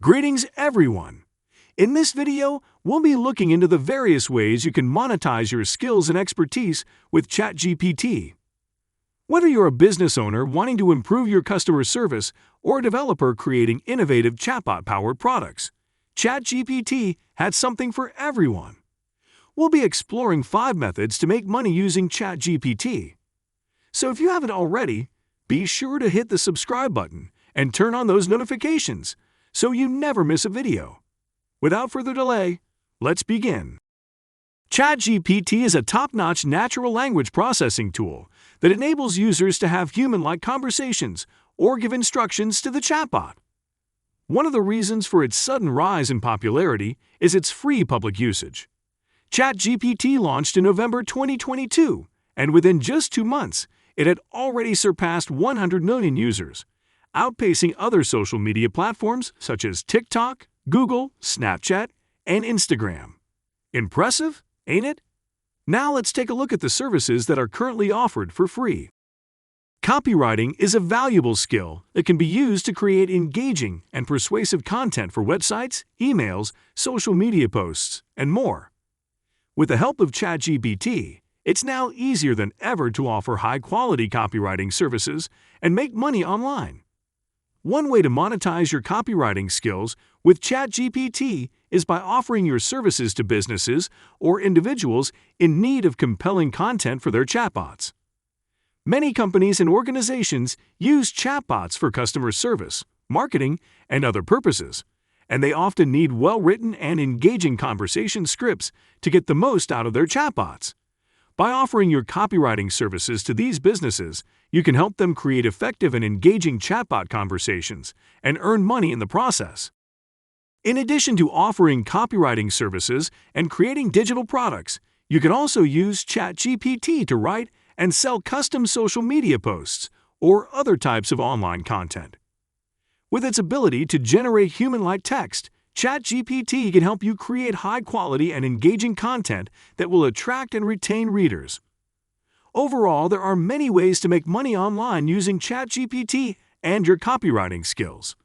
Greetings everyone! In this video, we'll be looking into the various ways you can monetize your skills and expertise with ChatGPT. Whether you're a business owner wanting to improve your customer service or a developer creating innovative chatbot-powered products, ChatGPT has something for everyone. We'll be exploring 5 methods to make money using ChatGPT. So if you haven't already, be sure to hit the subscribe button and turn on those notifications so you never miss a video. Without further delay, let's begin. ChatGPT is a top-notch natural language processing tool that enables users to have human-like conversations or give instructions to the chatbot. One of the reasons for its sudden rise in popularity is its free public usage. ChatGPT launched in November 2022, and within just 2 months, it had already surpassed 100 million users, outpacing other social media platforms such as TikTok, Google, Snapchat, and Instagram. Impressive, ain't it? Now let's take a look at the services that are currently offered for free. Copywriting is a valuable skill that can be used to create engaging and persuasive content for websites, emails, social media posts, and more. With the help of ChatGPT, it's now easier than ever to offer high-quality copywriting services and make money online. One way to monetize your copywriting skills with ChatGPT is by offering your services to businesses or individuals in need of compelling content for their chatbots. Many companies and organizations use chatbots for customer service, marketing, and other purposes, and they often need well-written and engaging conversation scripts to get the most out of their chatbots. By offering your copywriting services to these businesses, you can help them create effective and engaging chatbot conversations and earn money in the process. In addition to offering copywriting services and creating digital products, you can also use ChatGPT to write and sell custom social media posts or other types of online content. With its ability to generate human-like text, ChatGPT can help you create high-quality and engaging content that will attract and retain readers. Overall, there are many ways to make money online using ChatGPT and your copywriting skills.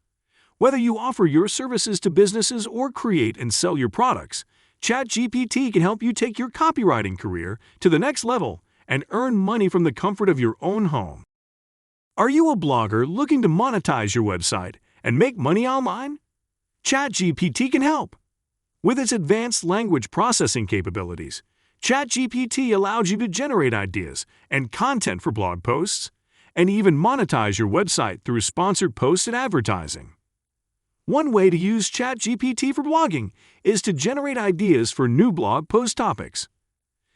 Whether you offer your services to businesses or create and sell your products, ChatGPT can help you take your copywriting career to the next level and earn money from the comfort of your own home. Are you a blogger looking to monetize your website and make money online? ChatGPT can help. With its advanced language processing capabilities, ChatGPT allows you to generate ideas and content for blog posts, and even monetize your website through sponsored posts and advertising. One way to use ChatGPT for blogging is to generate ideas for new blog post topics.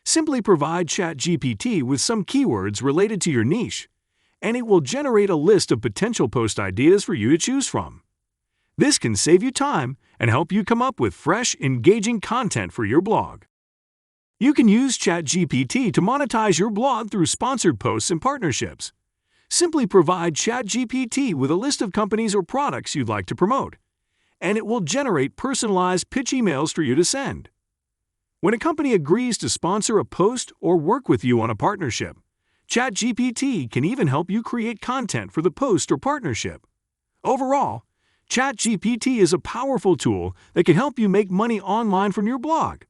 Simply provide ChatGPT with some keywords related to your niche, and it will generate a list of potential post ideas for you to choose from. This can save you time and help you come up with fresh, engaging content for your blog. You can use ChatGPT to monetize your blog through sponsored posts and partnerships. Simply provide ChatGPT with a list of companies or products you'd like to promote, and it will generate personalized pitch emails for you to send. When a company agrees to sponsor a post or work with you on a partnership, ChatGPT can even help you create content for the post or partnership. Overall, ChatGPT is a powerful tool that can help you make money online from your blog.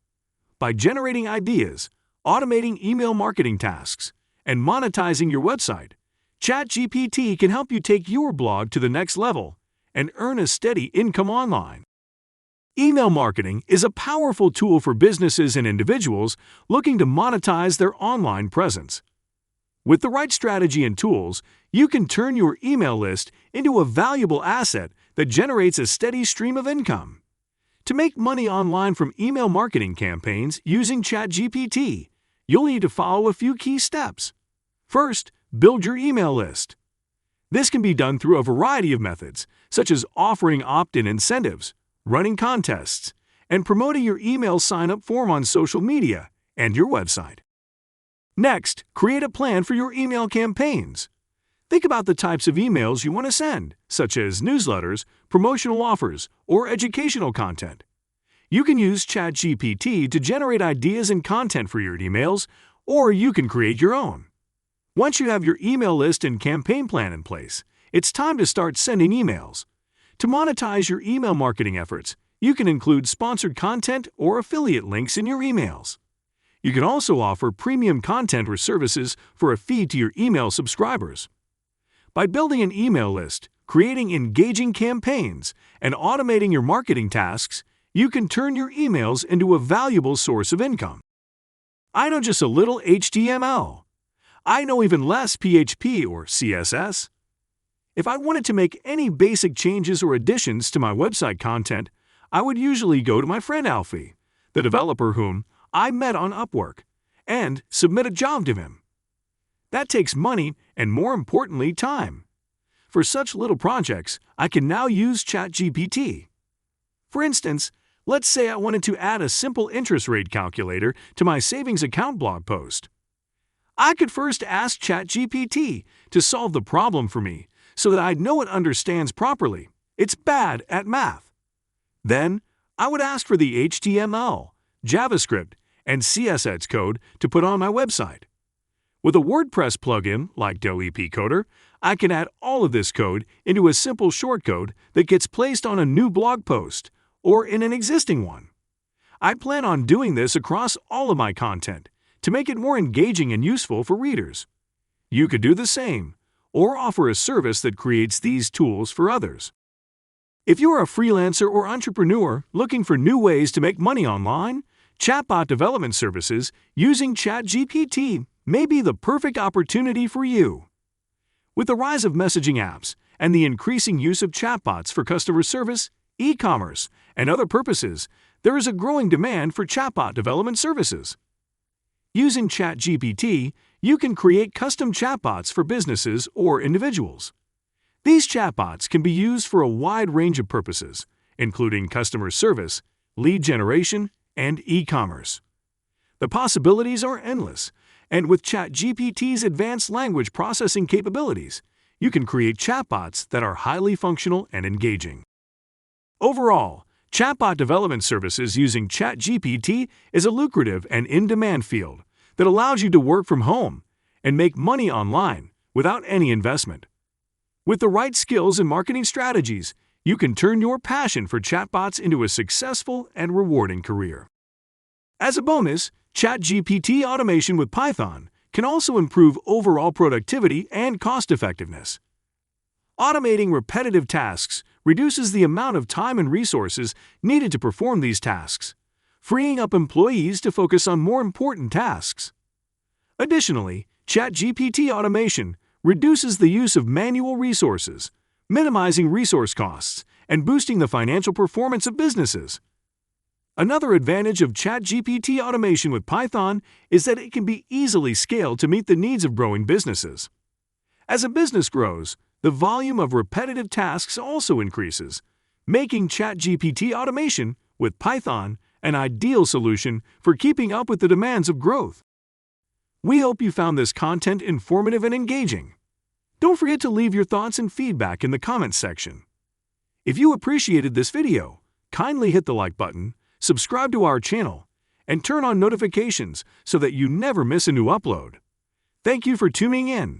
By generating ideas, automating email marketing tasks, and monetizing your website, ChatGPT can help you take your blog to the next level and earn a steady income online. Email marketing is a powerful tool for businesses and individuals looking to monetize their online presence. With the right strategy and tools, you can turn your email list into a valuable asset that generates a steady stream of income. To make money online from email marketing campaigns using ChatGPT, you'll need to follow a few key steps. First, build your email list. This can be done through a variety of methods, such as offering opt-in incentives, running contests, and promoting your email sign-up form on social media and your website. Next, create a plan for your email campaigns. Think about the types of emails you want to send, such as newsletters, promotional offers, or educational content. You can use ChatGPT to generate ideas and content for your emails, or you can create your own. Once you have your email list and campaign plan in place, it's time to start sending emails. To monetize your email marketing efforts, you can include sponsored content or affiliate links in your emails. You can also offer premium content or services for a fee to your email subscribers. By building an email list, creating engaging campaigns, and automating your marketing tasks, you can turn your emails into a valuable source of income. I know just a little HTML. I know even less PHP or CSS. If I wanted to make any basic changes or additions to my website content, I would usually go to my friend Alfie, the developer whom I met on Upwork, and submit a job to him. That takes money and, more importantly, time. For such little projects, I can now use ChatGPT. For instance, let's say I wanted to add a simple interest rate calculator to my savings account blog post. I could first ask ChatGPT to solve the problem for me so that I know it understands properly. It's bad at math. Then, I would ask for the HTML, JavaScript, and CSS code to put on my website. With a WordPress plugin like DoEP Coder, I can add all of this code into a simple shortcode that gets placed on a new blog post or in an existing one. I plan on doing this across all of my content to make it more engaging and useful for readers. You could do the same, or offer a service that creates these tools for others. If you are a freelancer or entrepreneur looking for new ways to make money online, chatbot development services using ChatGPT may be the perfect opportunity for you. With the rise of messaging apps and the increasing use of chatbots for customer service, e-commerce, and other purposes, there is a growing demand for chatbot development services. Using ChatGPT, you can create custom chatbots for businesses or individuals. These chatbots can be used for a wide range of purposes, including customer service, lead generation, and e-commerce. The possibilities are endless, and with ChatGPT's advanced language processing capabilities, you can create chatbots that are highly functional and engaging. Overall, chatbot development services using ChatGPT is a lucrative and in-demand field that allows you to work from home and make money online without any investment. With the right skills and marketing strategies, you can turn your passion for chatbots into a successful and rewarding career. As a bonus, ChatGPT automation with Python can also improve overall productivity and cost-effectiveness. Automating repetitive tasks reduces the amount of time and resources needed to perform these tasks, freeing up employees to focus on more important tasks. Additionally, ChatGPT automation reduces the use of manual resources, minimizing resource costs and boosting the financial performance of businesses. Another advantage of ChatGPT automation with Python is that it can be easily scaled to meet the needs of growing businesses. As a business grows, the volume of repetitive tasks also increases, making ChatGPT automation with Python an ideal solution for keeping up with the demands of growth. We hope you found this content informative and engaging. Don't forget to leave your thoughts and feedback in the comments section. If you appreciated this video, kindly hit the like button, subscribe to our channel, and turn on notifications so that you never miss a new upload. Thank you for tuning in.